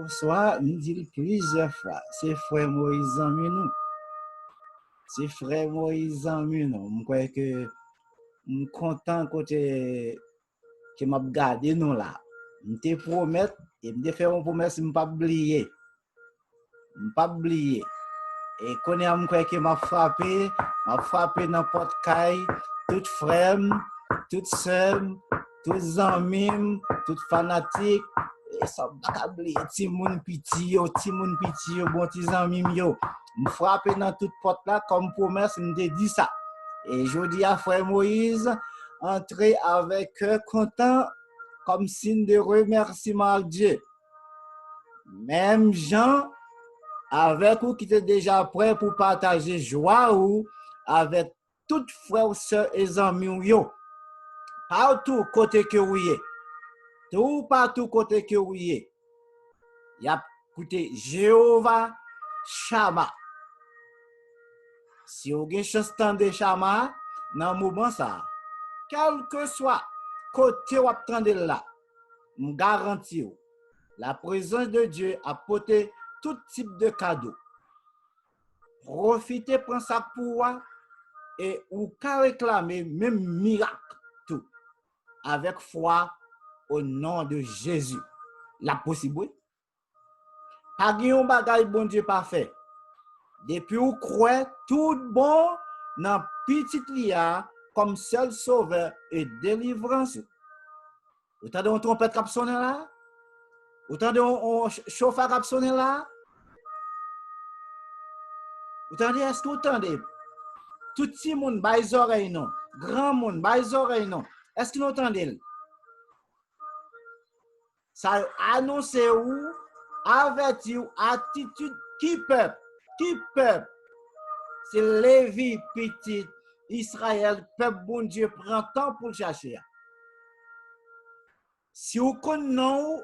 Bonsoir, nous dit plusieurs fois. C'est frère Moïse en nous. C'est frère Moïse en nous. Je crois que je suis content que m'a gardé nous là. Je te promets et je te fais une promesse, je ne pas oublier. Je ne pas oublier. Et quand je crois que m'a frappé dans porte caille, tout frère, toute sœur, tous amis, tout fanatique. Et ça va oublier ti moun piti yo, bon ti zanmi yo. Me frappé dans toute porte là comme promesse, me dit ça. Et je dis à frère Moïse, entrer avec cœur content comme signe de remerciement à Dieu. Même Jean avec vous qui était déjà prêt pour partager joie ou avec toutes frères, sœurs et amis yo. Partout côté que vous y est. Tout partout côté que vous y est. Y a écouté Jéhovah Shama. Si vous avez chance de Shama, dans le moment ça, quel que soit côté où vous attendez là, je garantis la présence de Dieu a porté tout type de cadeaux. Profitez, prenez ça pour vous et vous réclamer même miracle tout avec foi au nom de Jésus. La possible. Pas de bagage bon Dieu parfait. Depuis vous croyez tout bon dans petit lia comme seul sauveur et délivrance. Vous entendez un trompette qui sonne là? Vous entendez un chauffeur qui sonne là? Vous entendez, est-ce que vous entendez? Tout le monde bat les oreilles non. Grand monde bat les oreilles non. Est-ce que vous entendez? Ça annonce où? Averti ou attitude qui peuple? C'est Lévi petit Israël, peuple bon Dieu prend temps pour chercher. Si vous connaissez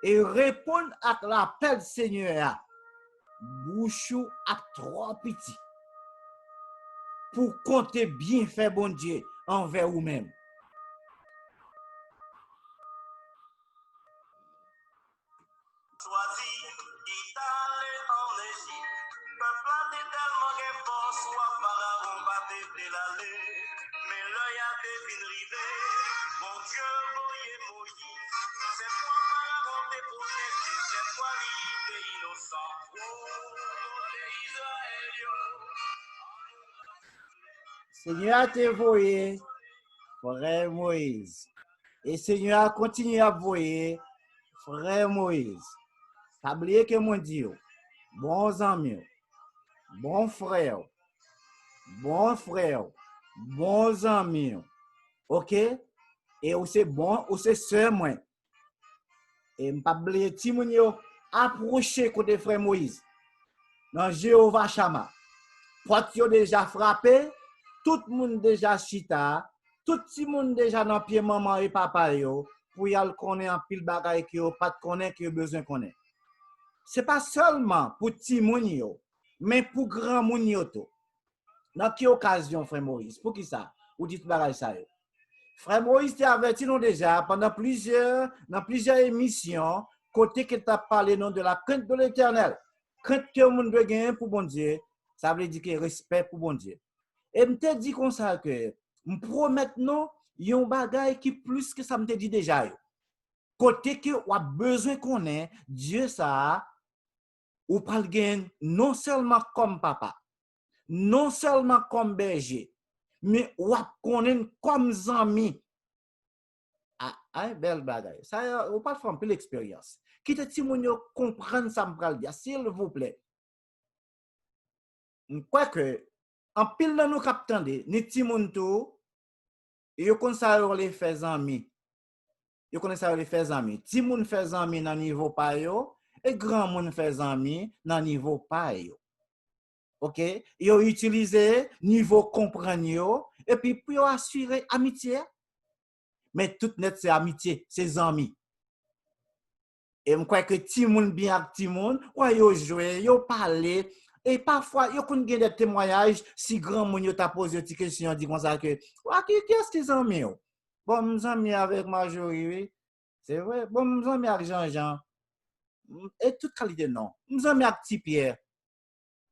et répondez à l'appel Seigneur, bouchou à trop petit pour compter bien fait bon Dieu envers vous-même. Seigneur a te voyé, frère Moïse. Et Seigneur a continué à voyer, frère Moïse. Pas oublier que mon Dieu, bons amis, bons frères, bons amis. OK? Et aussi bon, aussi sœur moi. Et pas oublier Timonio approcher côté frère Moïse. Dans Jéhovah Shama. Porte déjà frappé, tout le monde déjà chita, tout le monde déjà dans pied maman et papa yo pour y aller connaître en pile bagaille qui yo pas connaître que besoin connaître. C'est pas seulement pour petit moun yo, mais pour grand moun yo tout. Dans quelle occasion frère Moïse? Pour qui ça? Ou dit bagaille ça yo? Frère Moïse t'a averti nous déjà pendant plusieurs émissions côté que t'a parlé non de la crainte de l'Éternel. Crainte que moun doit gagner pour bon Dieu, ça veut dire que respect pour bon Dieu. Et me te dit comme ça que me promet non yon bagay qui plus que ça me te dit déjà yo. Côté que ou a besoin qu'on ait Dieu ça ou pas le gain non seulement comme papa, non seulement comme berger, mais ou a connaître comme ami. Ah, belle bagay. Ça ou pas faire l'expérience. Qui te ti moun yo comprendre ça me pral dire s'il vous plaît. Quoi que en pile dans nous captande ni ti moun tou yo kon sa yo les fait amis. Yo connaît ça les fait amis. Ti moun fait amis dans niveau pa yo et grand moun fait amis dans niveau pa yo. OK? Yo utiliser niveau comprendre yo et puis pour assurer amitié. Mais tout net c'est amitié, c'est amis. Et je crois que ti moun bien ak ti moun, yo jouer, yo parler. Et parfois, il y a des témoignages, si grand moun yo t'a posé une question, dit comme ça que, qui est-ce qu'ils ont mis? Bon, nous amis avec Marjorie, oui. C'est vrai. Bon, nous amis avec Jean-Jean. Et toute qualité, non. Nous avons mis un petit Pierre.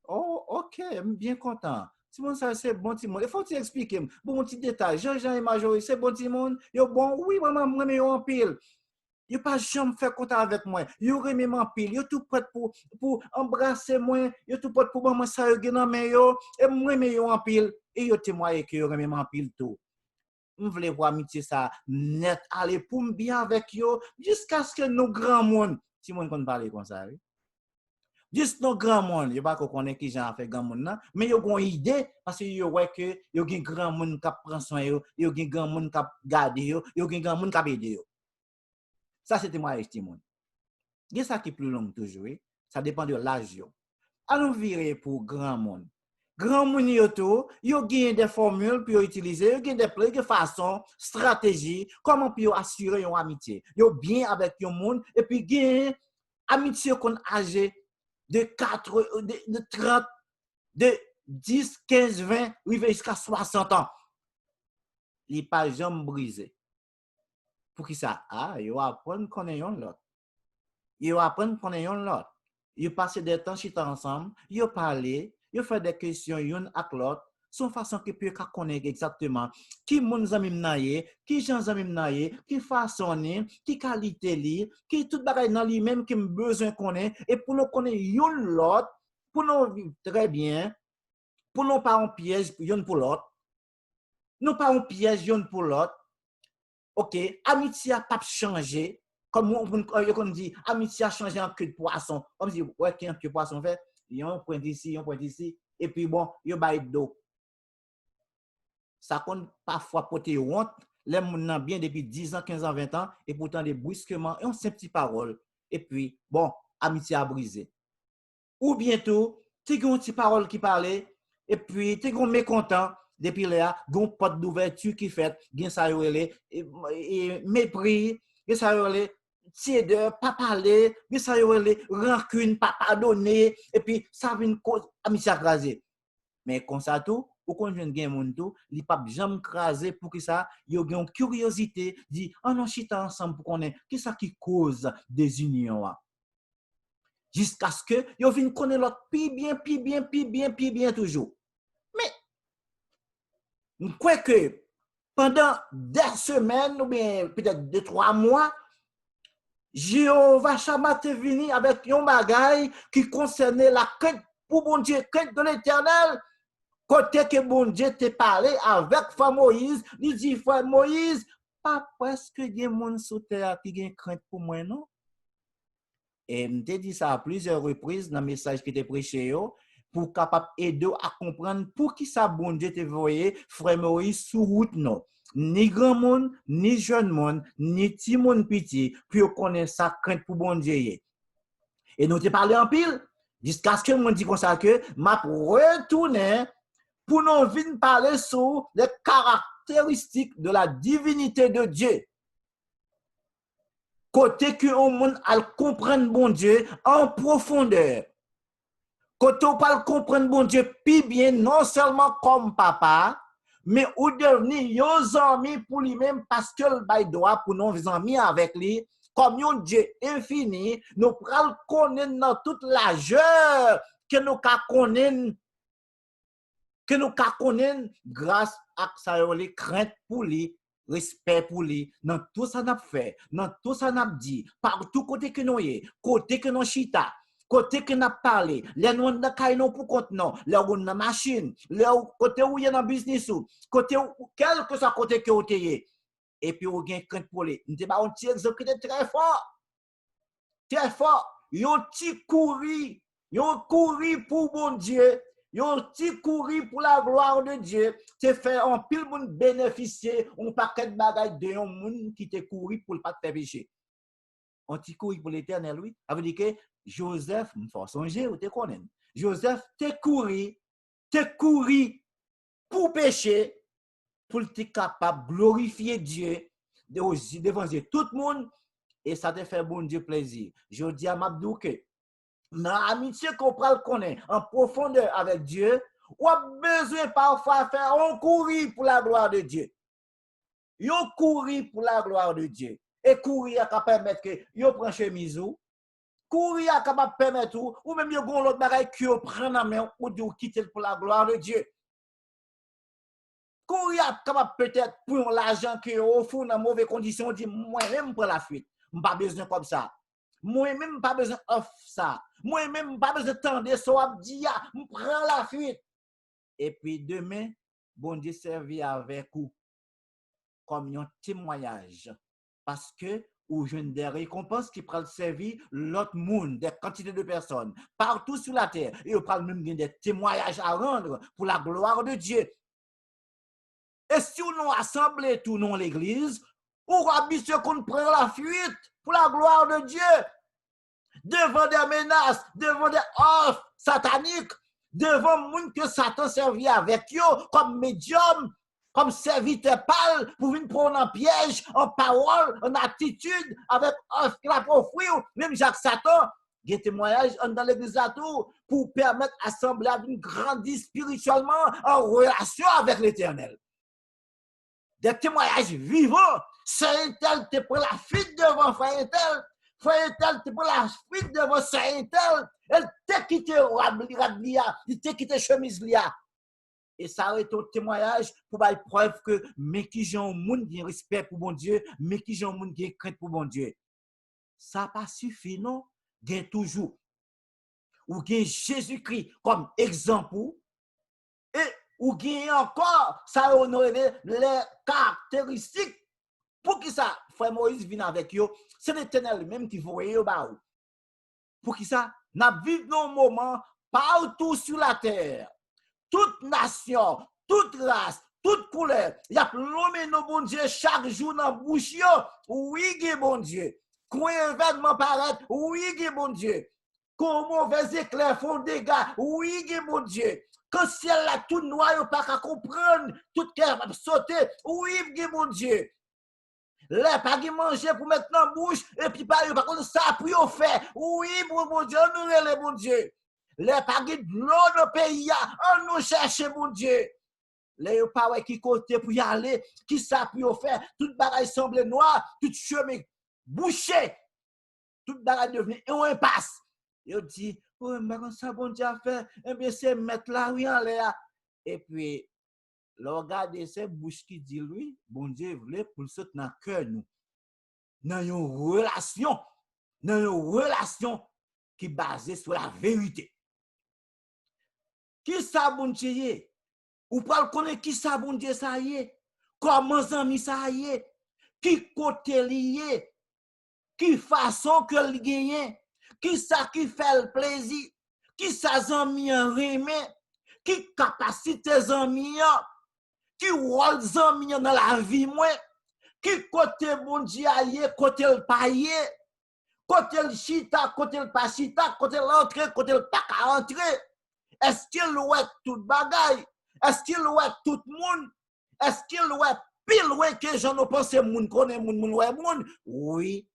Oh, ok, bien content. Simon, ça c'est bon Timon. Il faut t'expliquer. Bon petit détail. Jean-Jean et Majorie, c'est bon Timon. Yo bon, oui, maman, moi, mais en pile. Yo pas jamais fait contact avec moi. Yo remet en pile. Yo tout prêt pour embrasser moi. Yo tout prêt pour moi ça yo gen dans main yo. Et moi mais yo en pile. Et yo témoigner que yo remet en pile tout. On voulait voir amitié ça net aller pour bien avec yo jusqu'à ce que nos grands monde, Timon qu'on parler comme ça. Oui? Juste nos grands monde, yo pas connaît qui j'en fait grand monde là, mais yo gon idée parce que yo ouais que yo gen grand monde qui prend soin yo gen grand monde qui garde yo gen grand monde qui aider yo. Ça c'était moi estime. Gen ça qui plus long toujours, ça dépend de l'âge yo. Allons virer pour grand monde. Grand monde yo tout, yo gen des formules pour utiliser, yo gen des plans, de façon, stratégie, comment pour assurer une amitié. Yo bien avec yon monde et puis gen amitié qu'on âgé de 4, de 30, de 10, 15, 20, jusqu'à 60 ans. Il pas jamais brisé. Pour qui ça? Ah, il va apprendre qu'on est l'autre. Il va apprendre qu'on est l'autre. Il passe des temps chita ensemble, il parler, il fait des questions yon avec l'autre, son façon que peut connaître exactement qui mon zami m'naye, qui gens zami m'naye, qui façon ni, qui qualité li, qui tout bagay dans lui même qui besoin connaît et pour nous connaître yon l'autre, pour nous vivre très bien, pour nous pas en piège yon pour l'autre. Nous pas en piège yon pour l'autre. OK, amitié a pas changé. Comme on dit, amitié a changé en queue de poisson. Comme si, ouais, qu'un queue de poisson fait, yon point ici, et puis bon, yon bail d'eau. Ça compte parfois porter honte, les gens bien depuis 10 ans, 15 ans, 20 ans, et pourtant des brusquement, et on sait petite parole. Et puis, bon, amitié a brisé. Ou bientôt, tu as une petite parole qui parlait, et puis tu es mécontent, depuis là, gon porte d'ouverture qui fait, gen ça yorele, et mépris, gen ça yorele, tièdeur, pas parler, gen ça yorele, rancune, pas pardonner, et puis ça vient cause amitié crasé. Mais comme ça tout, ou quand je gen moun tout, li pas jamais crasé pour que ça, yo gen curiosité, dit, ah non, chita ensemble pour connaître, qui ça qui cause des unions. Jusqu'à ce que yo vin connaître l'autre puis bien toujours. Mais je crois que pendant des semaines ou bien peut-être 2-3 mois, Jéhovah Shammah est venu avec un bagage qui concernait la crainte pour bon Dieu, crainte de l'Éternel. Côté que bon Dieu t'a parlé avec Frère Moïse, il dit Frère Moïse, pas presque des gens sur terre qui ont crainte pour moi, non? Et je t'ai dit ça à plusieurs reprises dans le message qui t'ai prêché, pour capable aider à comprendre pour qui ça bon Dieu te voyé Frère Moïse sur route non. Ni grand monde, ni jeune monde, ni petit monde petit, pour connaître sa crainte pour bon Dieu. Et nous te parlé en pile, jusqu'à ce que nous dit comme ça que m'a retourné pour nous venir parler sur les caractéristiques de la divinité de Dieu. Côté que on monde al comprendre bon Dieu en profondeur. Côté on parle comprendre bon Dieu puis bien non seulement comme papa, mais ou devenir yon ami pour lui-même parce que le bail droit pour nous amis avec lui comme un Dieu infini, nous pral connaître dans toute largeur que nous connaître grâce à sa crainte pour lui. Respect pour lui, dans tout ça n'a fait, dans tout ça n'a dit, partout côté que nous y, côté que nous chita, côté que nous parlé, les nous dans caillou pour compte non, les nous dans machine, les côté où y dans business ou, côté où quel que soit côté que vous y, et puis vous gain crainte pour lui. N'était pas un petit exemple très fort, yon ti couri pour bon Dieu. Yon ti couri pour la gloire de Dieu, te fait un pile moun bénéficier, on paquet de bagages de yon moun qui te couri pour le pas te faire pécher. On ti couri pour l'Éternel, oui. Ça veut dire que Joseph, m'fort songer ou te connais. Joseph te couri pour pécher, pour te capable glorifier Dieu devant tout le monde et ça te fait bon Dieu plaisir. Je dis à Mabdou que dans l'amitié qu'on connaît en profondeur avec Dieu, on a besoin parfois de faire un courir pour la gloire de Dieu. On courir pour la gloire de Dieu. Et courir à permettre que on prend chemise, courir capable permettre ou même yo gon l'autre bagaille que yo prend en main ou de quitter pour la gloire de Dieu. Courir capable peut-être pour l'argent que yo offre dans mauvaise condition dit moi même pour la fuite. Pas besoin comme ça. Moi même pas besoin offre ça. Moi même pas besoin tendre so a dit me prend la fuite. Et puis demain bon Dieu servir avec vous comme un témoignage parce que ou jeune des récompenses qui prennent servir l'autre monde, des quantités de personnes partout sur la terre et on parle même des témoignages à rendre pour la gloire de Dieu. Et si on assemble tout non l'église, on va bien qu'on prend la fuite pour la gloire de Dieu devant des menaces, devant des offres sataniques, devant monde que Satan servit avec eux comme médium, comme serviteur pâle pour venir prendre en piège, en parole, en attitude, avec offre qu'il a offert, même Jacques Satan. Il y a des témoignages dans l'église à tout pour permettre à l'assemblée de grandir spirituellement en relation avec l'éternel. Des témoignages vivants. C'est tel te prend la fuite devant frère tel. Frère tel te prend la fuite devant c'est tel. Elle t'a quitté Rablia, il t'a quitté chemise lia. Et ça arrête au témoignage pour faire preuve que mais qui j'ai un monde qui a respect pour bon Dieu, mais qui j'ai un monde qui a crainte pour bon Dieu. Ça pas suffit non, gain toujours. Ou gain Jésus-Christ comme exemple et ou gain encore ça honorer les caractéristiques pour qui ça frère Moïse vient avec eux, c'est l'Éternel même qui voyait au bas. Pour qui ça n'a vivre nos moments partout sur la terre. Toute nation, toute race, toute couleur, il y a l'homme nos bon Dieu chaque jour dans bouche yo. Oui, bon Dieu. Quand un événement paraît, oui, bon Dieu. Quand mauvais éclairs font dégâts, oui, bon Dieu. Quand ciel là tout noir, yo pas qu'à comprendre, tout cœur va sauter, oui, bon Dieu. Les pas qui manger pour mettre dans la bouche, et puis pas contre ça pour faire. Oui, bon Dieu, nous les bon Dieu. Les pas qui de l'eau dans le pays, on nous cherche, mon Dieu. Les pas qui côté pour y aller, qui ça pour faire, toute bagaille semble noir, tout chemin bouché, toute bagaille devenu un impasse. Il dit, oh, mais comme ça, bon Dieu a fait, eh bien, c'est mettre la rue en l'air. Et puis, le regarde ces bouches qui dit lui, bon Dieu voulait pour le sauter dans le cœur nous. Dans une relation qui est basée sur la vérité. Qui ça bon Dieu? Ou pas connaître qui ça bon Dieu ça y est? Comment ami ça y est? Qui côté lié? Qui façon que le gagne? Qui ça qui fait le plaisir? Qui ça ami remé? Qui capacité ami? Qui rôle ami dans la vie moi? Qui côté bon Dieu aille, côté le paye? Côté le chita, côté le pas chita, côté l'entrée, côté le pas à entrer? Est-ce qu'il ouait tout bagaille? Est-ce qu'il ouait tout le monde? Est-ce qu'il ouait pile ouait que j'en ai pensé moun connaît moun ouait moun? Oui.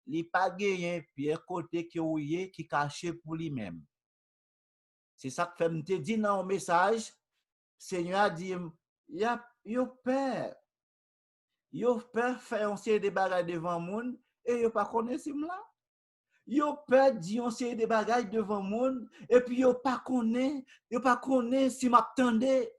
Il pas gagné puis côté que ouye qui caché pour lui-même. C'est ça que fait me te dit dans un message. Seigneur a dit yo père fait on série de bagailles devant moun et yo pas connaît si là. Yo père dit on série de bagailles devant moun et puis yo pas connaît si m'attendait,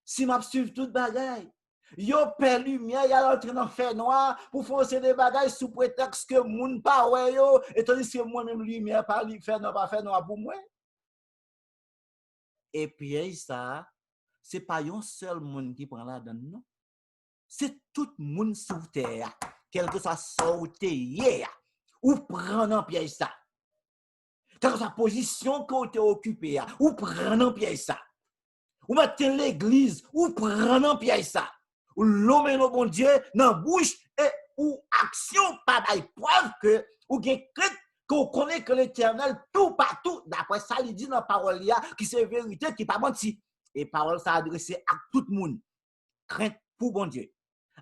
si m'a suivre toute bagaille. Yo père lumière, y a l'entrée dans fer noir pour faire série de bagailles sous prétexte que moun pas ouais yo et tandis que moi même lumière pas fer noir pour moi. Et puis ça c'est pas un seul monde qui prend la donne non. C'est tout le monde sur terre, quel que soit sauté ou prendre en piège ça. Quelle que soit la position que tu as occupée, ou prendre en piège ça. Ou mettre l'église, ou prendre en piège ça. Ou l'homme et le bon Dieu dans la bouche et ou action par la preuve que ou qu'on connaît que l'éternel tout partout, d'après ça, il dit dans la parole qui c'est vérité, qui pas menti. Et parole ça adressée à tout le monde. Crainte pour bon Dieu.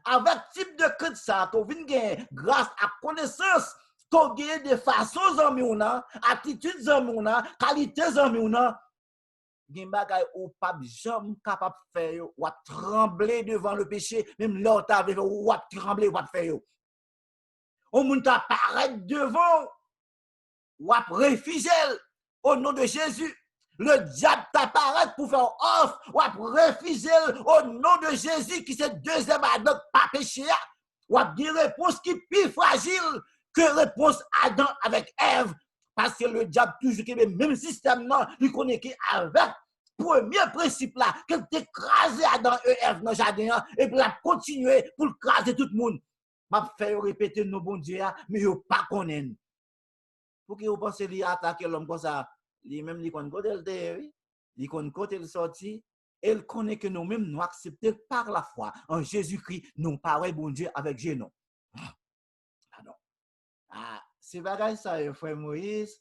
Avec type de crainte ça, qu'on vient gagner grâce à connaissance, qu'on gagne de façons en miona, attitudes en miona, qualités en miona, gen bagay ou pas jamais capable faire ou trembler devant le péché, même l'autre avec ou trembler ou faire. On moun ta paraître devant ou à refuser au nom de Jésus. Le diable t'apparaît pour faire offre, ou à refuser au nom de Jésus qui c'est deuxième Adam, pas péché, ou à une réponse qui est plus fragile que réponse Adam avec Ève. Parce que le diable toujours qui le même système, non, il connaît qu'avec premier principe là, qu'il t'écrase Adam et Ève dans le jardin, et puis la continuer pour craser tout le monde. M'a fait répéter nos bons dieux, mais ils ne pas connaissent. Pour que vous pensez qu'il attaquer l'homme comme ça, lui-même, il connaît côté le oui, il connaît côté le sorti, et il connaît que nous-mêmes nous acceptons par la foi en Jésus-Christ, nous parlons bon Dieu avec Jésus. Pardon. Ah, c'est bagage ça, frère Moïse,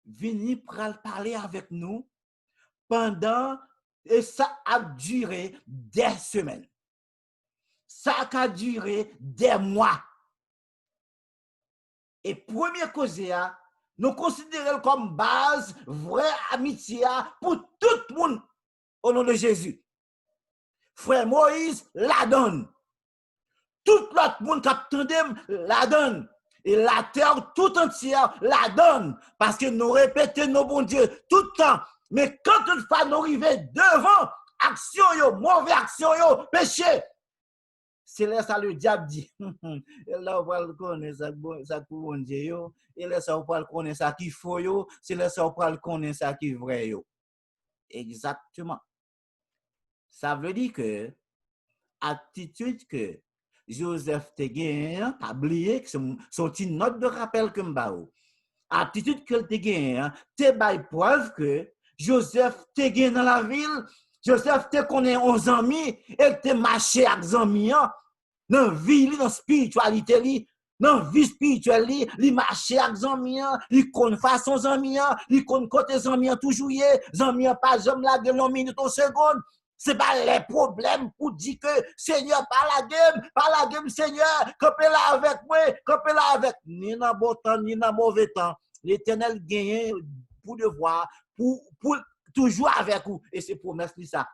vini parler avec nous pendant, et ça a duré des semaines. Ça a duré des mois. Et première cause, nous considérons comme base vraie amitié pour tout le monde au nom de Jésus. Frère Moïse la donne. Tout l'autre monde qui attendait la donne. Et la terre tout entière la donne. Parce que nous répétons nos bons dieux tout le temps. Mais quand une fois nous arrivons devant action, mauvaise action, péché, c'est là ça le diable dit. Là on va le connaître ça pour bon Dieu. Et là ça on va le connaître ça qui faut. C'est là ça on va le connaître ça qui vrai. Exactement. Ça veut dire que attitude que Joseph te gagne, pas oublier que son petite note de rappel que m'bao. Attitude que te gagne, te bail preuve que Joseph te gagne dans la ville, Joseph te connaît 11 amis, et te marché avec amis dans vie, dans spiritualité, dans vie spirituelle, il marché avec amis, il connaît façon amis, il connaît côté amis toujours, amis pas jamais la gueule en minute en seconde. Ce n'est pas les problèmes pour dire que Seigneur, pas la game, Seigneur, campez là avec moi, campez là avec. Ni dans bon temps, ni dans mauvais temps. L'Éternel gagne pour devoir, pour toujours avec vous. Et c'est promesse ça.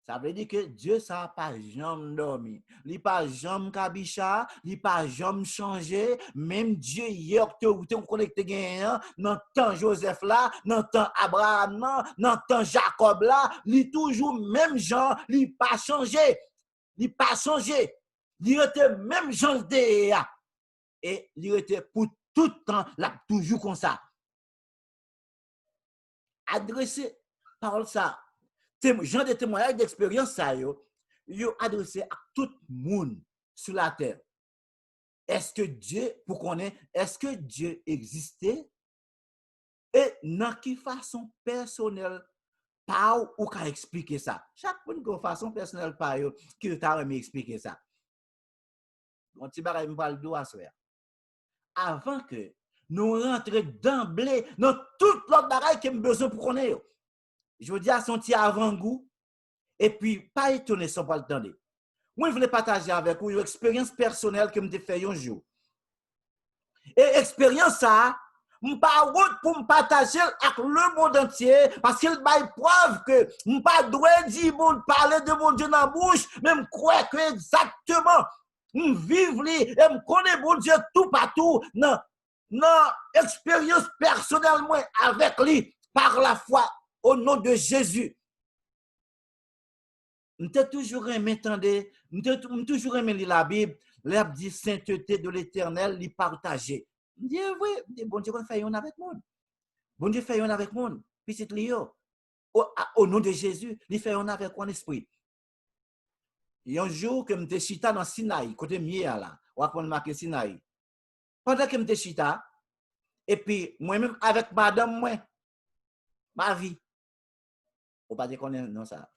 Ça veut dire que Dieu, ça n'a pas jamais dormi. Il n'a pas jamais cabicha, il n'a pas jamais changé. Même Dieu, hier, tu es connecté dans le temps Joseph là, dans le temps Abraham là, dans le temps Jacob là, il est toujours même gens, il n'a pas changé. Il n'a pas changé. Il était même gens de et il était pour tout le temps, là, toujours comme ça. Adressé par ça. Genre de témoignage d'expérience, ça, yo adressé à tout le monde sur la terre. Est-ce que Dieu, pour qu'on ait, est-ce que Dieu existait? Et dans quelle façon personnelle, par ou qu'à expliquer ça? Chaque monde de façon personnelle, par yo, qui t'a remis expliquer ça. Mon petit bagage me parle d'où à soi. Avant que nous rentrions d'emblée dans tout l'autre bagage qui a besoin pour qu'on ait. Je veux dire, son petit avant-goût, et puis, pas étonné sans pas le temps. Moi, je voulais partager avec vous une expérience personnelle que je fait un jour. Et expérience ça, je ne pas pour me partager avec le monde entier, parce qu'il m'a preuve que je ne pas droit dire, parler de mon Dieu dans la bouche, même croire que exactement, je vive et je connais mon Dieu tout partout, dans l'expérience personnelle moi, avec lui, par la foi, au nom de Jésus. M'te toujours aimé tendez, m'te toujours aimé lire la Bible, l'herbe dit sainteté de l'Éternel, l'y partager. M'dit oui, bon Dieu fait yon avec monde. Bon Dieu fait yon avec monde. Puis c'est lio. Au nom de Jésus, il fait yon avec mon esprit. Il y a un jour que m'te chita dans Sinaï, côté mieux là, ou à prendre marqué Sinaï. Pendant que m'te chita, et puis moi-même avec madame moi, ma vie. Ou pas dire qu'on est non ça.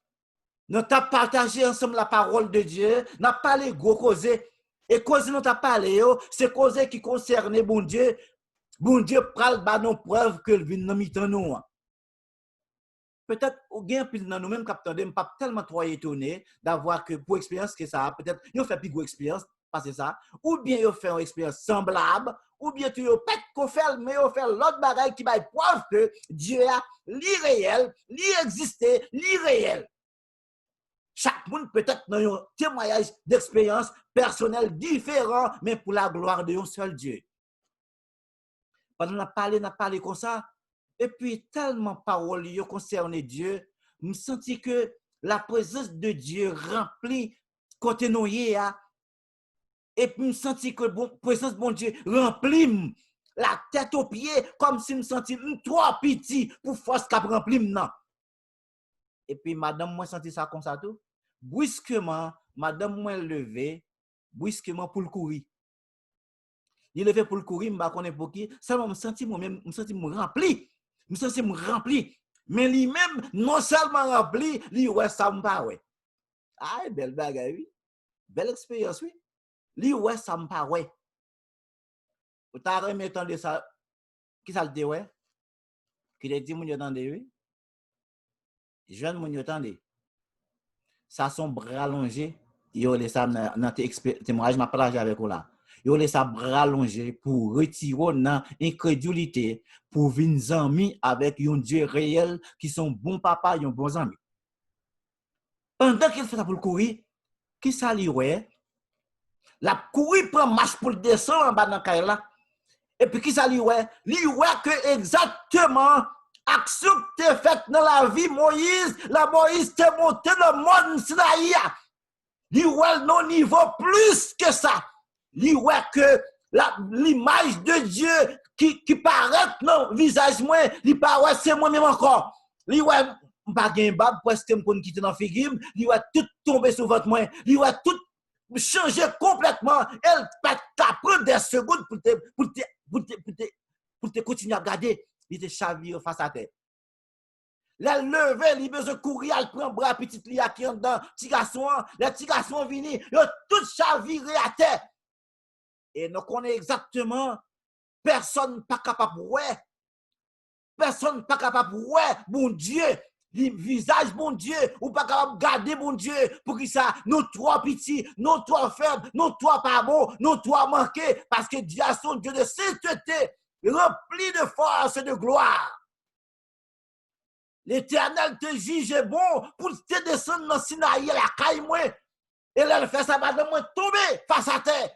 Nous avons partagé ensemble la parole de Dieu, nous avons parlé gros causé. Et cause nous avons parlé, c'est cause qui concerne bon Dieu. Bon Dieu pral ba nos preuves que vient dans mitan nous. Peut-être au gain pile dans nous même capteur pas tellement trop étonné d'avoir que pour expérience que ça peut-être ils ont fait plus gros expérience passer ça ou bien ils ont fait une expérience semblable ou bien tu ont pas qu'on fait mais ils ont fait l'autre bagaille qui va preuve que Dieu a l'irréel, l'existé, l'irréel. Chaque monde peut-être dans un témoignage d'expérience personnelle différent, mais pour la gloire de un seul Dieu. Pendant n'a parlé comme ça, et puis tellement parole yo concerne Dieu, me senti que la présence de Dieu remplit côté nous a, et puis me senti que bon présence de bon Dieu remplit la tête aux pieds comme si me senti trop petit pour force cap remplir non. Et puis madame moi senti ça comme ça tout. Brusquement, madame moi levé brusquement pour le courir. Il levé pour le courir, me connaît pour qui, seulement me senti moi-même, me senti me rempli. Me senti me rempli. Mais lui-même non seulement rempli, lui ouais ça me pas ouais. Ah, belle bagaille oui. Belle expérience oui. Lui ouais ça me pas ouais. Ou t'as remis de ça qui ça le dit ouais. Qui le dit mon attendez oui. Jeune mon attendez. Ça son bras allongé, yo les ça dans témoignage m'a partagé avec vous là. Yo les ça bras allongé pour retirer dans incrédulité pour venir amis avec un Dieu réel qui sont bons papa, un bons amis. Pendant qu'il fait ça pour le courir, qui ça lui ouais? La courir prend marche pour descendre en bas dans caille là. Et puis qui ça lui ouais? Lui ouais que exactement action que tu faite dans la vie Moïse, la Moïse t'est monté dans le monde Sinaï. Lui ouais non niveau plus que ça. Lui ouais que l'image de Dieu qui paraît dans le visage moi, lui paraît c'est moi-même encore. Lui ouais pas gain bab presque me kon quitter dans figure, lui ouais tout tomber sur votre moi, lui ouais tout changer complètement, elle pas prendre des secondes pour te continuer à regarder, il te chavire face à terre. La lever, il besoin courir, elle prend bras petit li qui en dedans, petit garçon, les petits garçons vini, yo tout chaviré à terre. Et nous connaissons exactement personne pas capable ouais. Personne pas capable ouais, bon Dieu, le visage bon Dieu, ou pas capable garder bon Dieu pour qui ça nous trois petits, nous trois faibles, nous trois pas bons, nous trois manqués parce que Dieu a son Dieu de sainteté, rempli de force et de gloire. L'Éternel te juge bon pour te descendre dans Sinaï, la caille moi. Et là, elle fait ça, madame, moi tomber face à terre.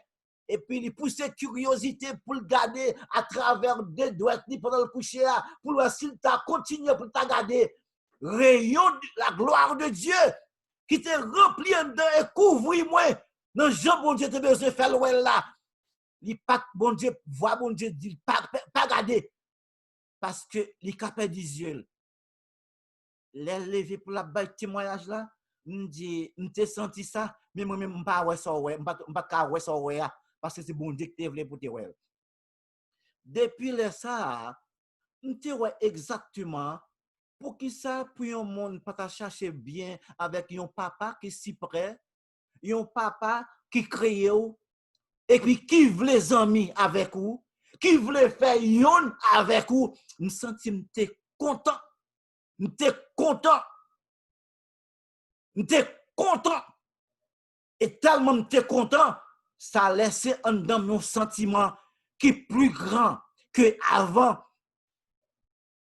Et puis, il pousse curiosité pour le garder à travers des doigts pendant le coucher, pour voir s'il t'a continué pour te garder. Rayon de la gloire de Dieu qui te remplit en dedans et couvre moi. Non, Jean, bon Dieu, te besoin de faire le là. Il pas bon Dieu, voit bon Dieu, dit pas garder. Parce que il est capable de dire, les lever pour la baille témoignage là, me dit, m'te senti ça, mais moi-même, pas ouais ça ouais, pas ouais ça ouais, parce que c'est bon Dieu qui te voulait pour te ouais. Depuis le ça, m'te ouais exactement, pour qui ça, pour un monde pas chercher bien avec un papa qui est si près, un papa qui crée et puis qui voulait les amis avec vous, qui voulait faire yon avec vous, me senti m'te content. M'étais content. Et tellement m'étais content, ça a laissé un dans mon sentiment qui est plus grand que avant.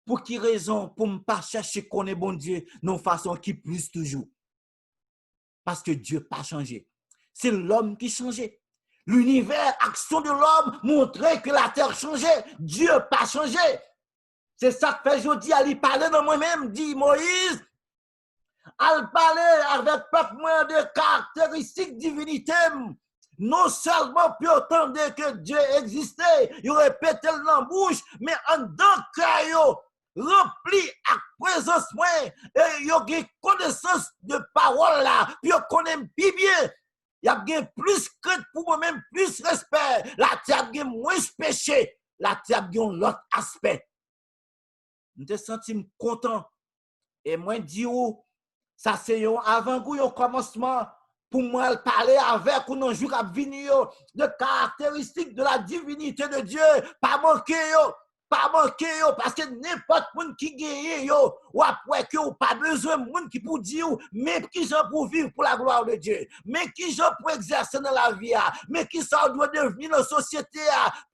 Pour qui raison? Pour ne pas chercher qu'on est bon Dieu, non façon qui plus toujours. Parce que Dieu n'a pas changé. C'est l'homme qui changeait. L'univers, action de l'homme, montrait que la terre changeait. Dieu n'a pas changé. C'est ça que fait aujourd'hui, à lui parler de moi-même, dit Moïse, à parler avec peuple moins de caractéristiques divinité. Non seulement pour entendre que Dieu existait, il répétait dans la bouche, mais en dedans cœur, rempli à présence moi, et il y a une connaissance de parole là, puis il connaît plus bien. Il y a plus crainte pour moi-même, plus respect. La terre a moins péché. La terre a l'autre aspect. Je me sens content. Et moi, je dis, ça c'est avant un commencement pour moi parler avec ou non jour à venir de caractéristiques de la divinité de Dieu. Pas manquer parce que n'importe qui qui gagne ou après que ou pas besoin de monde qui pour dire mais qui j'en pour vivre pour la gloire de Dieu, mais qui j'en pour exercer dans la vie, mais qui ça doit devenir dans la société,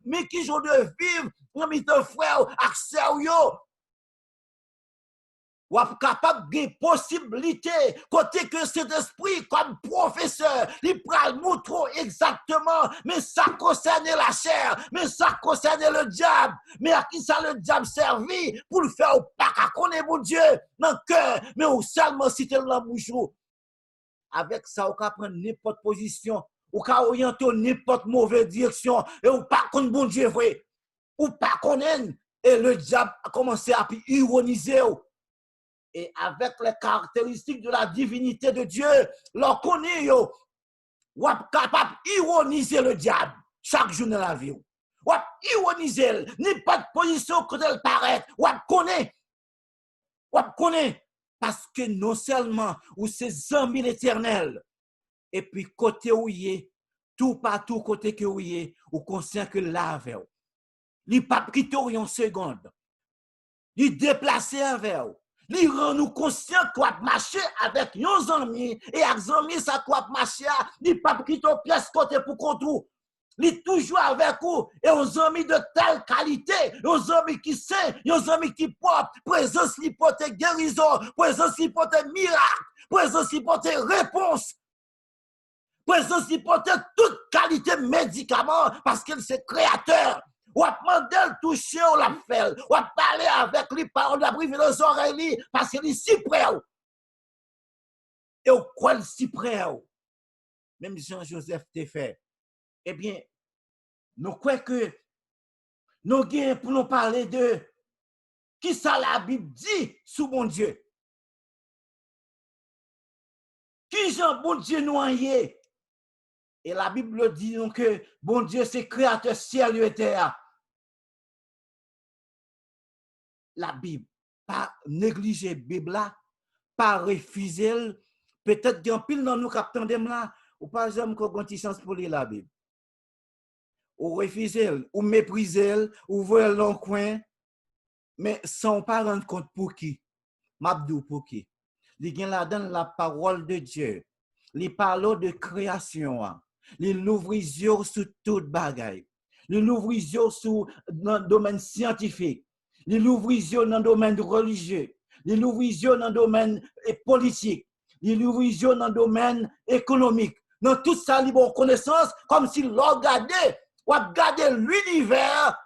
mais qui j'en doit vivre parmi tes frères accès yo. ou êtes capable de possibilité, côté que cet esprit, comme professeur, il pourra montrer exactement, mais ça concerne la chair, mais ça concerne le diable, mais à qui ça le diable servi pour le faire ou pas qu'à connaître mon Dieu dans le cœur, mais ou seulement citer dans la bouche. Avec ça, ou qu'à prendre n'importe position, ou qu'à orienter n'importe mauvaise direction, et ou pas qu'on bon Dieu vrai, ou pas qu'on aime, et le diable a commencé à ironiser. Et avec les caractéristiques de la divinité de Dieu, l'on connaît, ou est capable d'ironiser le diable chaque jour dans la vie. Ou ironiser, ni pas de position que elle paraît, ou connaît, parce que non seulement ou ses amis l'éternel, et puis côté où il est, tout partout côté que où il est, ou conscient que là avec vous. Il n'est pas quitter une seconde. Il déplacer avec vous. Il rend nous conscient qu'on va marcher avec nos amis, et avec nos amis, ça qu'on va marcher, il n'est pas quitter pièce côté pour contre vous. Il est toujours avec vous, et aux amis de telle qualité, aux amis qui saint, aux amis qui propre, présence qui porte guérison, présence qui porte miracle, présence qui porte réponse, présence qui porte toute qualité médicament, parce qu'il c'est créateur. Ou a demandé le toucher, on l'a fait. Ou a parlé avec lui, on l'a privé les oreilles, parce qu'il est si près. Et au quoi il si près. Même Jean-Joseph t'a fait. Eh bien, nous croyons que nous gagnons pour nous parler de qui ça la Bible dit sous mon Dieu. Qui Jean bon Dieu nous envoyé. Et la Bible dit donc que bon Dieu c'est créateur ciel et terre. La Bible, pas négliger la Bible là, pas refuser, peut-être qu'il y a pile dans nous qui attendons là, ou pas jamais qu'on ait chance pour lire la Bible. Ou refuser, ou mépriser, ou voir dans le coin, mais sans pas rendre compte pour qui. M'abdou pour qui. Il y a là-dedans la parole de Dieu. Il parle de création. Il ouvre les yeux sur toute bagaille. Il ouvre les yeux sur le domaine scientifique. Il ouvre les yeux dans le domaine religieux. Il ouvre les yeux dans le domaine politique. Il ouvre les yeux dans le domaine économique. Dans tout ça, il a connaissance comme s'il regardait, ou regardait l'univers,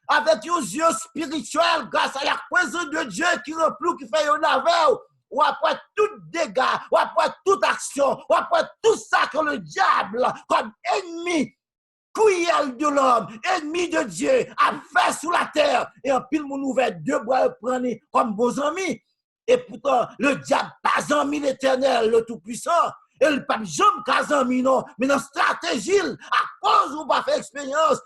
avec les yeux spirituels grâce à la présence de Dieu qui remplit, qui fait un avec, ou après tout dégât, ou après toute action, ou après tout ça que le diable, comme ennemi, cruel de l'homme, ennemi de Dieu, a fait sur la terre. Et en pile, mon ouvert deux bras prendre comme beaux amis. Et pourtant, le diable pas ami l'éternel, le tout-puissant. Et le pape jamais pas ami, non. Mais dans la stratégie, à cause où on va faire expérience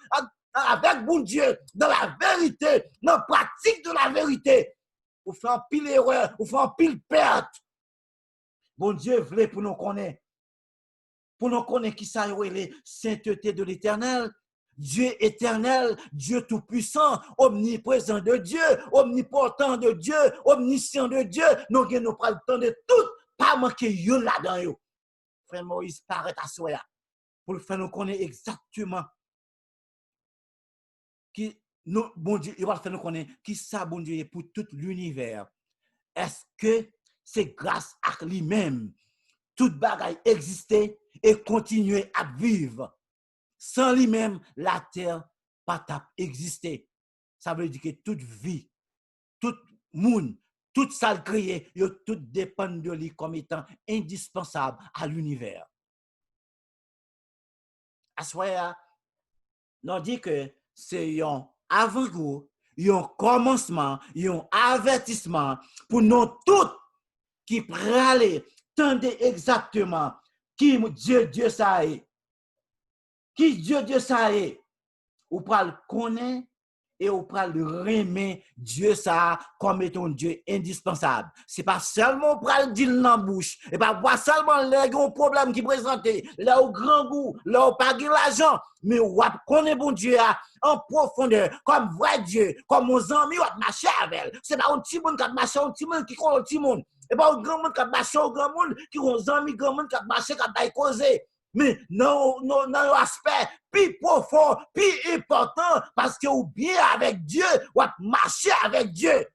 avec bon Dieu, dans la vérité, dans la pratique de la vérité, ou fait un pile erreur, ou fait un pile perte. Bon Dieu voulait pour nous connaître. Pour nous connaître qui ça est les sainteté de l'éternel, Dieu éternel, Dieu tout-puissant, omniprésent de Dieu, omnipotent de Dieu, omniscient de Dieu. Nous avons pas le temps de tout, pas manquer yon là-dedans. Frère Moïse paraît à soi pour le faire nous connaître exactement qui nous, bon Dieu, il va faire nous connaître qui ça, bon Dieu, est pour tout l'univers. Est-ce que c'est grâce à lui-même toute bagaille existait et continuer à vivre? Sans lui-même, la terre pas exister. Ça veut dire que toute vie, tout monde, tout ça créé, tout dépend de lui comme étant indispensable à l'univers. À ce moment-là, on dit que c'est un avant-goût, un commencement, un avertissement pour nous tous qui prêlent, tendez exactement qui Dieu ça est. Qui Dieu ça est. Ou pas le connaître et ou pas le remettre Dieu ça comme étant Dieu indispensable. C'est pas seulement pour le dire dans la bouche, et pas seulement les gros problèmes qui présentent, là au grand goût, là au pas l'argent, mais ou connaître bon Dieu en profondeur, comme vrai Dieu, comme nos amis ou marcher avec. C'est pas un petit monde qui marche, un petit monde qui connaît un petit monde. Et pas un grand monde qui marche, un grand monde qui ont des amis, grand monde qui marche, qui va causer. Mais non, aspect plus profond, plus important, parce que ou bien avec Dieu, ou marcher avec Dieu.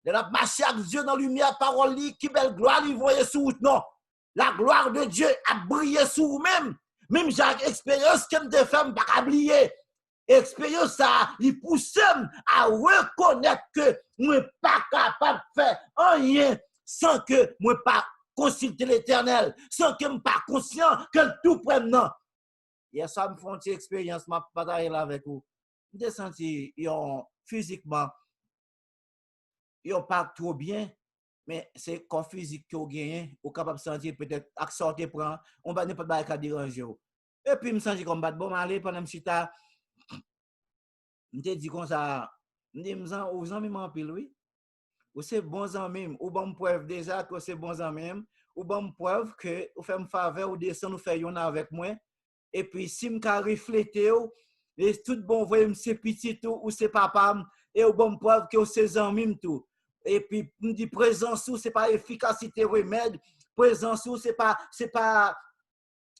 Et la marché avec Dieu dans la lumière, parole, qui belle gloire, il voyait sur route, non. La gloire de Dieu a brillé sur vous-même. Même j'ai expérience que me fait, pas oublier. Expérience ça, il pousse à reconnaître que moi pas capable de faire rien sans que moi pas consulter l'Éternel, sans que je pas conscient que tout prenne non. Hier ça me font une expérience, m'a partagé là avec vous. J'ai senti physiquement pas trop bien, mais c'est corps physique qui a gagné, ou capable de sentir peut-être à sortir prend, on va ne pas déranger. Et puis me sentir comme bon aller pendant chita. Je te dis comme ça, je dis aux amis m'en pile oui. Ou c'est bons amis, ou bon preuve déjà que c'est bons amis, ou bon preuve que ou fait me faveur ou descend nous faire yon avec moi. Et puis si me ka refléter et tout bon voyez c'est petit tout ou c'est papa et ou bon preuve que c'est amis tout. Et puis me dit présence ou c'est pas efficacité remède, présence ou c'est pas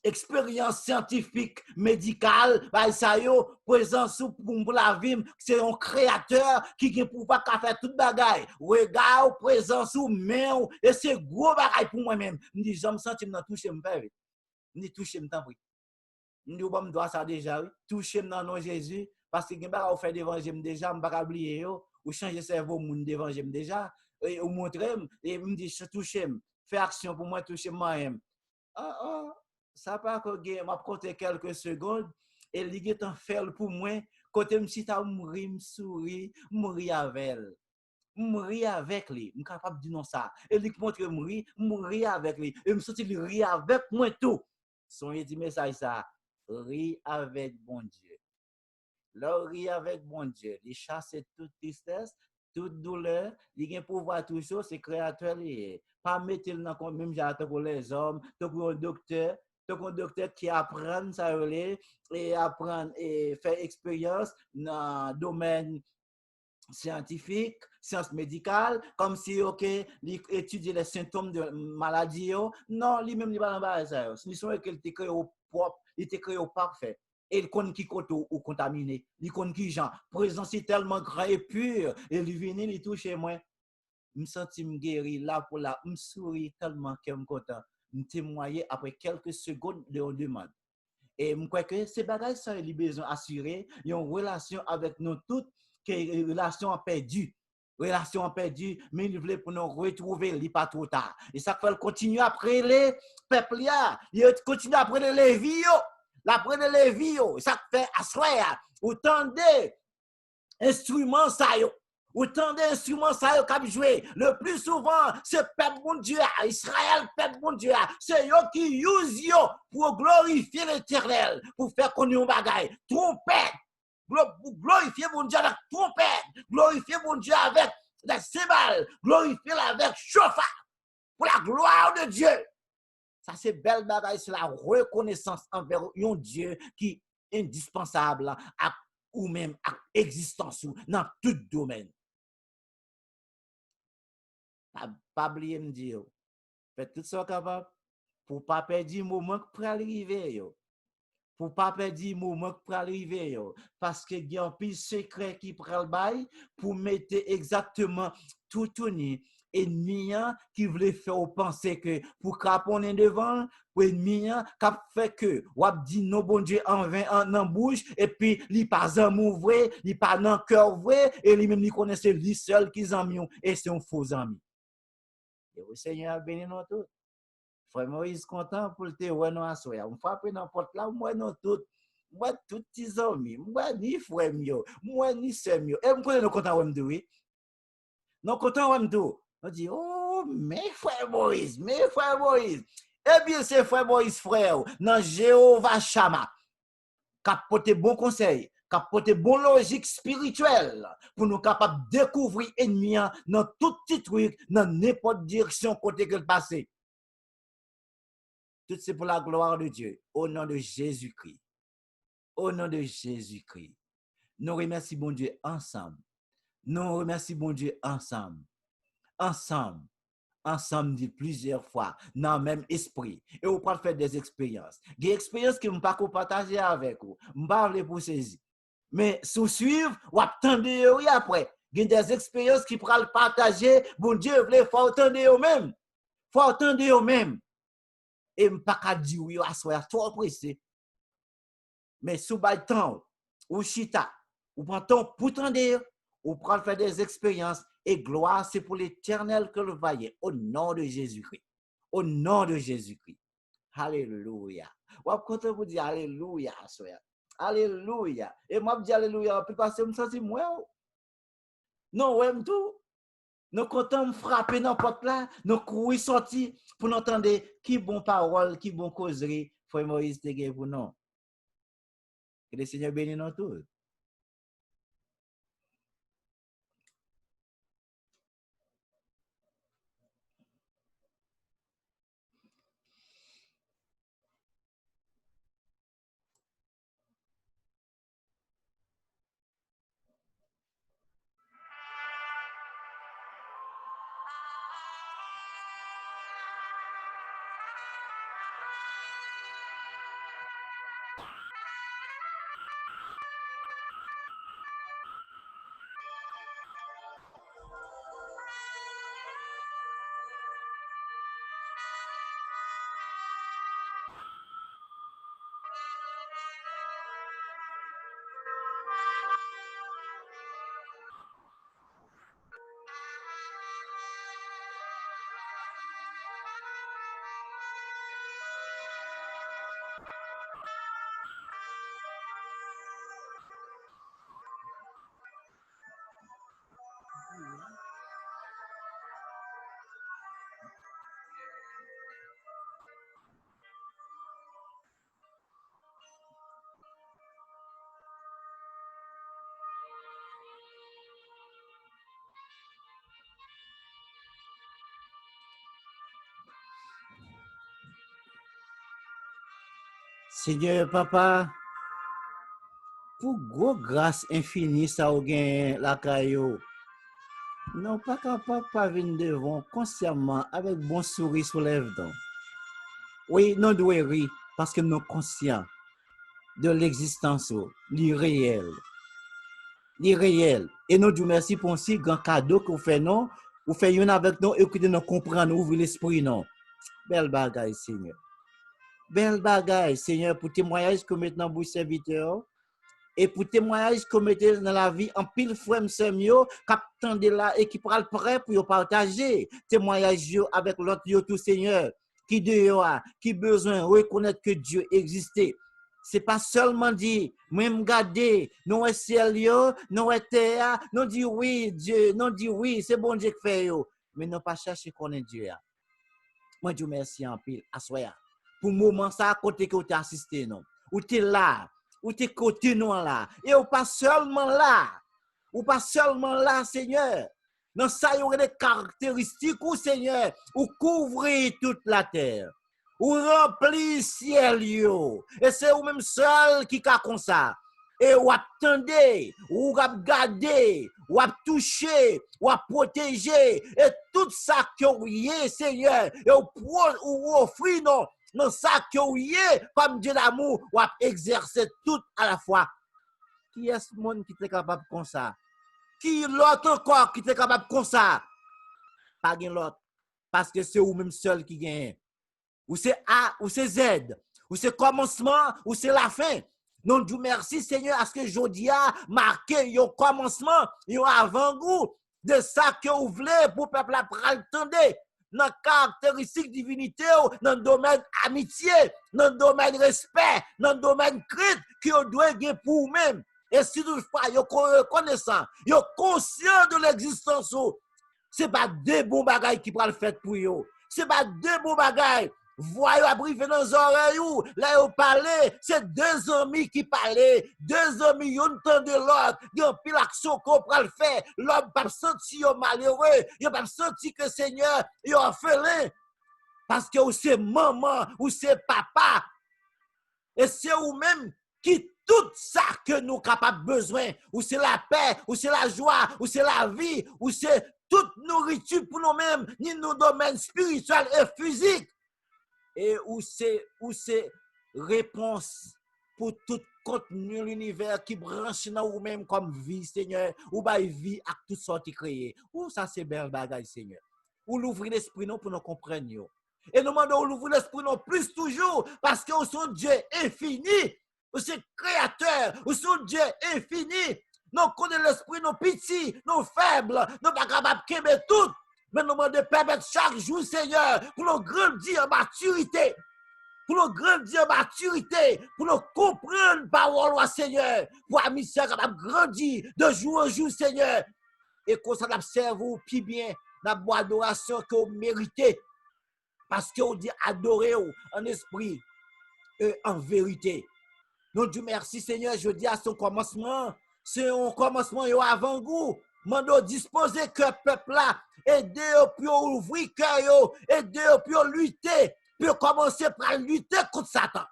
expérience scientifique, médicale, bah, ça yo, présence pour la vie, c'est un créateur qui peut pas faire toute bagaille. Regarde, présence ou main, et c'est gros bagaille pour moi-même. Je dis, je me sens, je me touche, je me fais. Je dis, touche, je me t'en prie. Je dis, je dois ça déjà, oui. Touche, je me dans nom Jésus, parce que je ne faire d'évangile déjà, je ne vais pas oublier, ou changer le cerveau, mon d'évangile déjà, ou montrer, et me dit, je touche, fais action pour moi, touche moi-même. Ça pas que m'a compté quelques secondes et il est en fait pour moi côté me si ta mourir mourir avec elle mourir avec lui me capable de dire non ça et il montre mourir avec lui et me sentir rire avec moi tout son dit message ça rire avec bon Dieu là rire avec bon Dieu il chasse toute tristesse toute douleur il a pouvoir tout chose c'est créateur lié pas mettre dans même j'attends pour les hommes pour un docteur qui apprend ça et apprend et fait expérience dans le domaine scientifique, sciences médicales, comme si, ok, il étudie les symptômes de maladie. Non, lui-même, il va pas dans ça. Ce sont qu'il était créé au propre, il était créé au parfait. Et il connaît qui côté ou contaminé. Il connaît qui gens. Présence est tellement grand et pur. Et il vient, il touche moi. Je me sens guéri là pour là. Je me souris tellement que je suis content. Je témoigner après quelques secondes de demande. Et je crois que ces bagages sont les besoin assurés. Il y a une relation avec nous toutes, qui est une relation perdue. Relation perdue, mais il voulait pour nous retrouver, il n'est pas trop tard. Et ça fait continuer après les peuples, il continue après les Lévites, après les Lévites, ça fait asseoir, autant d'instruments, ça y est. Autant d'instruments ça yo cap jouer le plus souvent c'est peuple bon Dieu Israël peuple bon Dieu c'est yo qui use yo pour glorifier l'Éternel pour faire connaître un bagaille trompette glorifier bon Dieu avec trompette glorifier bon Dieu avec la cymbale glorifier avec chauffard pour la gloire de Dieu ça c'est belle bagaille c'est la reconnaissance envers un Dieu qui est indispensable à ou même à existence dans tout domaine. Pas oublier me dire faites tout ça capable pour pas perdre le moment pour arriver pour pas perdre le moment pour arriver parce que il y a un pile secret qui prend le bail pour mettre exactement tout tourner ennemi qui voulait faire penser que pour caponner devant pour ennemi qui fait que ou dit non bon Dieu en vain en bouche et puis il pas amour vrai il pas dans cœur vrai et lui même il connaissait lui seul qui amis et c'est un faux ami. Et le Seigneur a béni nous tous. Frère Moïse content pour te voir nous assoya. On frappe dans porte là, moi nous tous. Moi tous tes amis, moi ni frère mio, moi ni sœur mio. Et moi nous content de oui. Nous content de on dit oh mes frère Moïse. Eh bien c'est frère Moïse frère dans Jéhovah Shama. Qui porte bon conseil, qui porte bon logique spirituelle pour nous capables de découvrir ennemi dans tout petit truc, dans n'importe direction côté que le passé. Tout c'est pour la gloire de Dieu, au nom de Jésus-Christ. Au nom de Jésus-Christ. Nous remercions bon Dieu ensemble. Nous remercions bon Dieu ensemble. Ensemble. Ensemble dit plusieurs fois dans le même esprit et on peut faire des expériences. Des expériences que je ne peux pas partager avec vous. Je ne peux pas pour saisir. Mais sous suivre ou attendre après. Il y a des expériences qui pourront le partager. Bon Dieu, il faut attendre eux-mêmes. Il faut attendre eux-mêmes. Et je ne peux pas dire oui, à soi, trop pressé. Mais sous le temps, ou chita, ou prend temps pour tendre, ou prend faire des expériences. Et gloire, c'est pour l'éternel que le vaille. Au nom de Jésus-Christ. Au nom de Jésus-Christ. Alléluia. Ou quand vous dites Alléluia, soeur. Alléluia. Et moi, je dis Alléluia, puis parce que je me sens moi. Non, ouais, tout. Nous comptons frapper dans la porte là, nous courir sortir pour nous entendre qui bon parole, qui bon causerie, frère Moïse te pour nous. Que le Seigneur bénisse nous tous. Seigneur Papa, pour gros grâce infinie ça ou gain la caillou. Non pas capable pas venir devant consciemment avec bon sourire sur les dents. Oui, nous devons rire parce que nous sommes conscients de l'existence, l'irréel. L'irréel. Et nous disons merci pour un si grand cadeau que vous faites nous, vous faites une avec nous et que nous comprenons, ouvrir l'esprit non. Belle bagaille, Seigneur. Belle bagaille, Seigneur, pour témoignage que maintenant vous serviteur. Et pour témoignage que vous mettez dans la vie en pile frère Samuel, qui attendent là et qui prend prêt pour partager témoignage avec l'autre tout Seigneur, qui dehors, qui besoin de reconnaître que Dieu existait. C'est pas seulement dire, même garder, non est ciel yo, non est terre, non dit oui Dieu, non dit oui, c'est bon Dieu qui fait yo, mais non pas chercher connaître Dieu. Moi Dieu merci en pile, assoya. Pour moment ça côté que tu assisté non, ou tu es là. Ou t'es côté nous là. Et ou pas seulement là. Ou pas seulement là, Seigneur. Dans ça, il y aurait des caractéristiques, ou Seigneur, ou couvrir toute la terre. Ou remplir le ciel, yo. Et c'est ou même seul qui a comme ça. Et ou attendez, ou garder, ou toucher, ou protéger. Et tout ça que vous y Seigneur. Et ou offrir, non. Non, ça que vous êtes, comme Dieu d'amour, ou exercer tout à la fois. Qui est ce monde qui est capable comme ça? Qui l'autre encore qui est capable comme ça? Pas l'autre. Parce que c'est vous-même seul qui gagne. Ou c'est A, ou c'est Z. Ou c'est commencement, ou c'est la fin. Non, Dieu merci Seigneur, à ce que je a marqué un commencement, un avant-goût de ça que vous voulez pour le peuple à attendre. Dans caractéristique divinité, dans le domaine amitié, dans le domaine respect, dans le domaine crainte que vous doit gagner pour vous-même. Et si toutefois, vous êtes reconnaissant, vous êtes conscient de l'existence, ce n'est pas deux bons bagailles qui prennent le fait pour vous. Ce n'est pas deux bons bagailles. Voyez à briser dans les oreilles, là vous parlez, c'est deux amis qui parlent, deux amis, ils entendent de l'autre, ils ont pris l'action qu'on peut le faire, l'homme pas senti malheureux, il pas senti que Seigneur, il a fait parce que c'est maman, ou c'est papa, et c'est vous-même qui tout ça que nous capables besoin, ou c'est la paix, ou c'est la joie, ou c'est la vie, ou c'est toute nourriture pour nous-mêmes, ni nos domaines spirituels et physiques. Et où c'est réponse pour tout contenu l'univers qui branche dans vous-même comme vie, Seigneur, ou by vie à toutes sortes de créées. Ou ça, c'est belle bagaille, Seigneur. Ou l'ouvrir l'esprit, non, pour nous comprendre. Et nous demandons l'ouvrir l'esprit, non, plus toujours, parce que nous sommes Dieu infini. Nous sommes créateur, nous sommes Dieu infini. Nous connaissons l'esprit, nous petits, nous faibles, nous pas capables de tout. Mais nous demandons de permettre chaque jour, Seigneur, pour nous grandir en maturité. Pour nous grandir en maturité, pour nous comprendre parole, Seigneur, pour la mission capable de grandir de jour en jour, Seigneur. Et qu'on s'en observe puis bien la bonne adoration que vous méritez. Parce que vous dit adorer en esprit et en vérité. Nous disons merci, Seigneur, je dis à son commencement. C'est un commencement avant-goût. Mando disposer que le peuple là, aider pour ouvrir cœur, aider pour lutter, pour commencer par lutter contre Satan.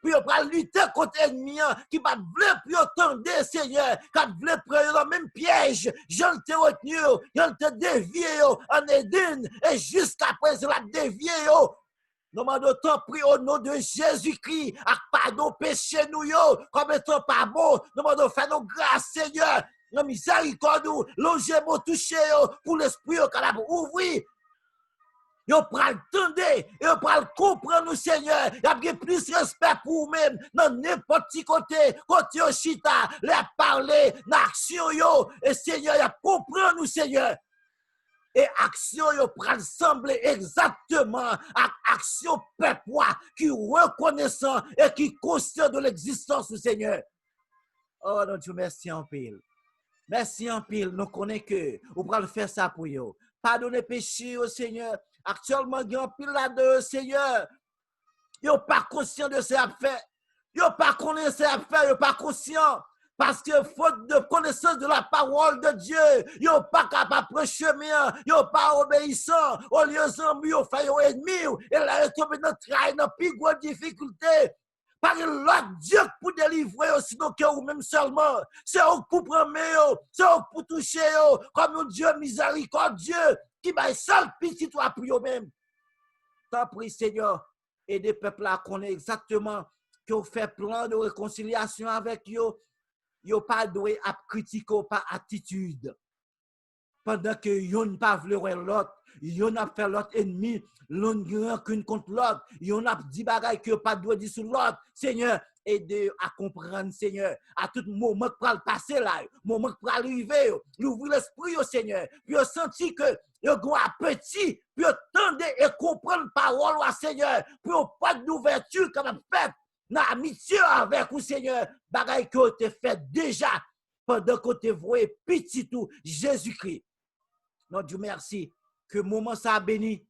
Puis on va lutter contre l'ennemi qui va vouloir pour attendre, Seigneur, qui va vouloir prendre le même piège. J'en te retenu, j'en te dévié en Éden, et jusqu'à présent, la dévié. Nous demandons tant pris au nom de Jésus-Christ, à pardon péché nous, comme étant pas bon. Nous demandons faire nos grâces, Seigneur. Nos miséricorde, logez-moi touché pour l'esprit capable ouvrir. Yo pral tende, yo pral comprendre, Seigneur. Y a plus de respect pour vous-même, dans n'importe quel côté yo chita, les parler, l'action yo, et Seigneur, y a comprendre nous, Seigneur. Et action yo pral sembler exactement à action peuple qui reconnaissant et qui conscient de l'existence du Seigneur. Oh, non, Dieu, merci en pile. Merci en pile, nous connaissons que vous pral faire ça pour vous. Pardonnez péché au Seigneur. Actuellement, il y a un pile là-dedans, Seigneur. Ils sont pas conscients de ce qu'ils ont fait. Ils sont pas conscients de ce qu'ils ont fait. Ils sont pas conscients. Parce que faute de connaissance de la parole de Dieu, ils sont pas capables de prendre chemin. Ils sont pas obéissants. Au lieu de ils ont fait un ennemi. Et là, ils sont dans le travail, dans plus grande difficulté. Par l'autre Dieu pour délivrer, sinon que vous-même seulement. C'est eux pour prendre, c'est eux pour toucher, comme un Dieu miséricordieux qui va seul petit toi pour eux-mêmes. Tant pis, Seigneur, et des peuples à connaître exactement que vous faites plan de réconciliation avec eux. Vous pas doué à critiquer par attitude. Pendant que vous n'avez pas voulu l'autre, vous n'avez fait l'autre ennemi, l'un n'a qu'une contre l'autre, vous n'avez dit bagaille que pas doué dire sur l'autre. Seigneur, aidez à comprendre, Seigneur, à tout moment que le passer là, moment que arriver, l'ouvrir l'esprit au Seigneur, puis vous senti que vous avez un petit, puis vous tendez et comprendre parole au Seigneur, puis vous pas d'ouverture comme un peuple, dans l'amitié avec vous, Seigneur, bagaille que vous avez fait déjà, pendant que vous avez voué petit tout, Jésus-Christ. Non, Dieu merci, que moment ça a béni,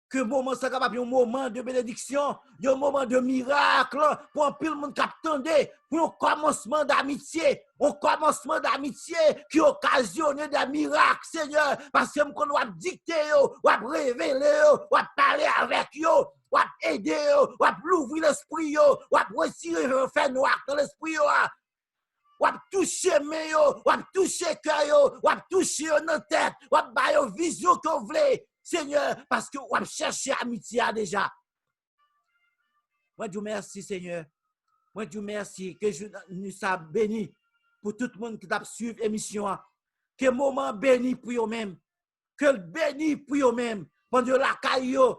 que moment ça capable un moment de bénédiction, un moment de miracle, pour un pile monde qui attendait, pour un commencement d'amitié qui occasionne des miracles, Seigneur, parce que nous avons dicté, nous avons révélé, nous avons parlé avec eux, nous avons aidé, nous avons ouvrir l'esprit, nous avons retiré le fait noir dans l'esprit. Ou toucher mes yo, ou toucher cœur yo, ou toucher nos têtes, ou bailler vision que vous voulez, Seigneur, parce que ou chercher amitié déjà. Moi, Dieu merci, Seigneur. Moi, Dieu merci que je nous sois béni pour tout le monde qui t'a suivi l'émission. Que moment béni pour eux-mêmes. Que béni pour eux-mêmes. Pendant la caille, dans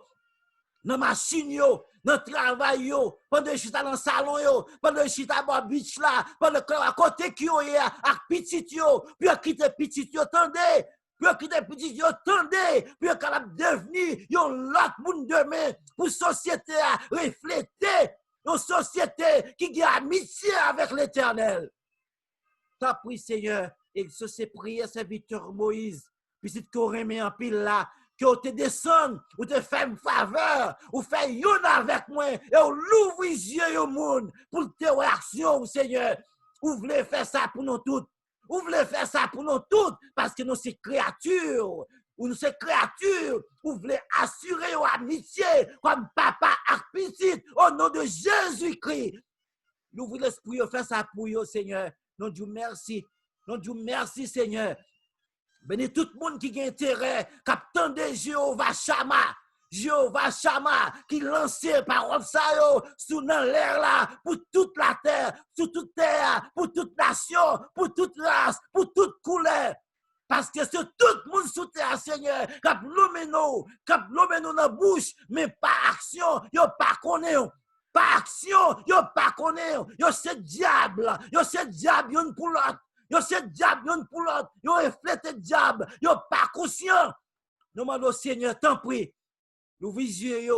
la machine, dans le travail, pendant que je suis dans le salon, pendant que je suis dans le beach là, pendant que à côté qui est avec petit puis quitter petit attendez, puis quitter petit attendez, puis capable devenir l'autre monde demain pour société à refléter une société qui a amitié avec l'Éternel. T'as pris Seigneur et ce c'est prier serviteur Moïse, puis c'est qu'on remet en pile là. Que vous te descende, ou te fait une faveur, ou fait yon avec moi, et ou l'ouvre les yeux au monde pour tes réactions, Seigneur. Vous voulez faire ça pour nous toutes. Vous voulez faire ça pour nous toutes, parce que nous sommes créatures. Ou nous sommes créatures. Vous voulez assurer une amitié comme papa et petite au nom de Jésus-Christ. Nous voulons l'esprit faire ça pour vous, Seigneur. Nous disons merci. Nous disons merci, Seigneur. Bénis tout le monde qui a intérêt, qui attend Jéhovah Shama, Jéhovah Shama, qui lançait parole ça yo, sous dans l'air là, pour toute la terre, sous toute terre, pour toute nation, pour toute race, pour toute couleur. Parce que c'est tout le monde sous terre, Seigneur, qui a l'homme dans la bouche, mais par action, yo pas connaît. Par action, yo pas connaît. Yo c'est diable, yon pour l'autre. Yo c'est diable, yon pour l'autre. Yo reflète diable, yo pas conscient. Nous demandons, Seigneur, t'en prie. L'ouvre les yeux,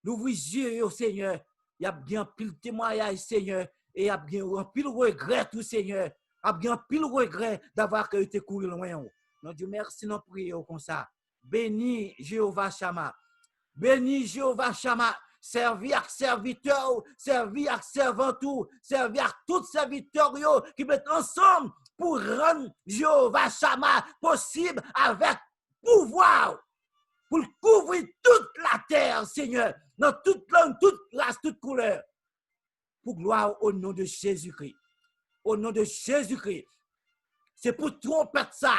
l'ouvre les yeux, Seigneur. Il y a bien pile témoignage, Seigneur, et il y a bien pile regret, tout, Seigneur. Il y a bien pile regret d'avoir été couru loin. Non, Dieu, merci, nous prions comme ça. Béni Jéhovah Shama. Béni Jéhovah Shama. Servi à serviteur, servi à servantou, servi à tous serviteurs qui mettent ensemble pour rendre Jéhovah Shama possible avec pouvoir. Pour couvrir toute la terre, Seigneur, dans toute langue, toute race, toute couleur. Pour gloire au nom de Jésus-Christ. Au nom de Jésus-Christ. C'est pour tromper ça.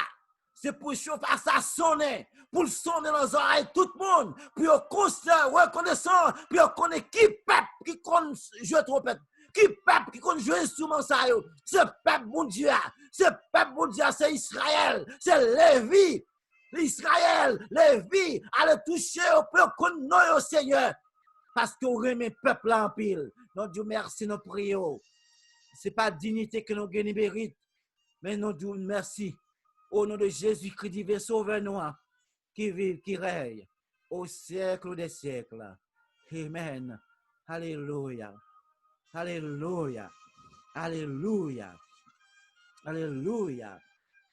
C'est pour chauffer ça sonner. Pour sonner dans les oreilles tout le monde. Pour conscient, reconnaissant. Pour connaître qui peuple qui connaît jouer trompette. Qui peuple qui connaît jouer instrument ça. Ce peuple mon Dieu. Ce peuple mon Dieu, c'est Israël. C'est Lévi. L'Israël, Lévi, allez toucher au peuple au Seigneur. Parce que vous aimez le peuple en pile. Non, Dieu merci, nous prions. Ce n'est pas dignité que nous gagnons mérite. Mais nous Dieu merci. Au nom de Jésus-Christ, divin sauveur-nous, qui vive, qui règne au siècle des siècles. Amen. Alléluia. Alléluia. Alléluia. Alléluia.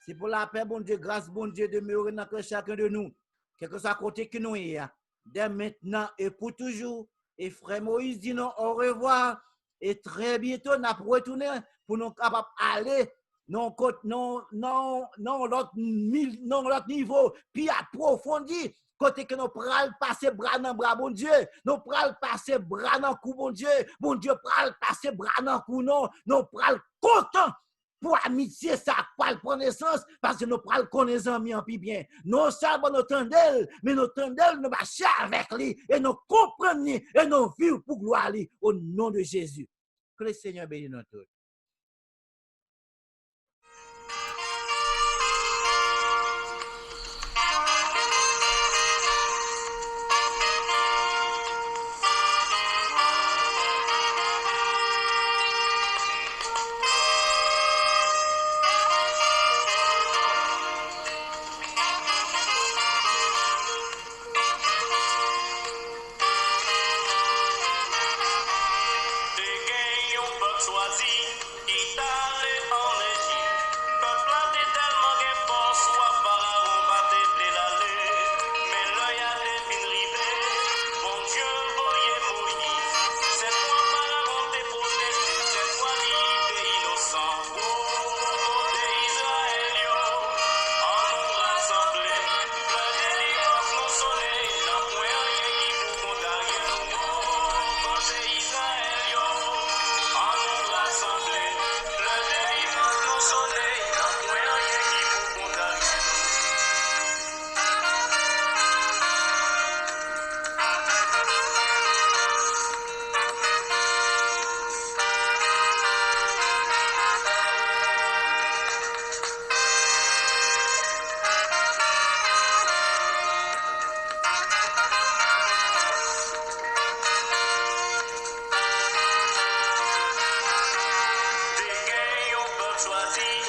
C'est pour la paix, bon Dieu, grâce, bon Dieu, demeurer dans chacun de nous. Quel que soit côté que nous y dès maintenant et pour toujours. Et frère Moïse dit non, au revoir. Et très bientôt, nous allons retourner pour nous capables d'aller non, l'autre niveau, puis approfondi. Côté que nous prenons passer bras dans bras, bon Dieu. Nous prenons passer bras dans cou, bon Dieu. Bon Dieu, prenons passer bras dans cou, non. Nous prenons content. Pour amitié, ça pas prendre naissance parce que nous prenons connaître amis en plus bien. Non seulement nous tendons, mais nous tendons, nous marchons avec lui et nous comprenons et nous vivons pour gloire lui au nom de Jésus. Que le Seigneur bénisse nous tous. Choisi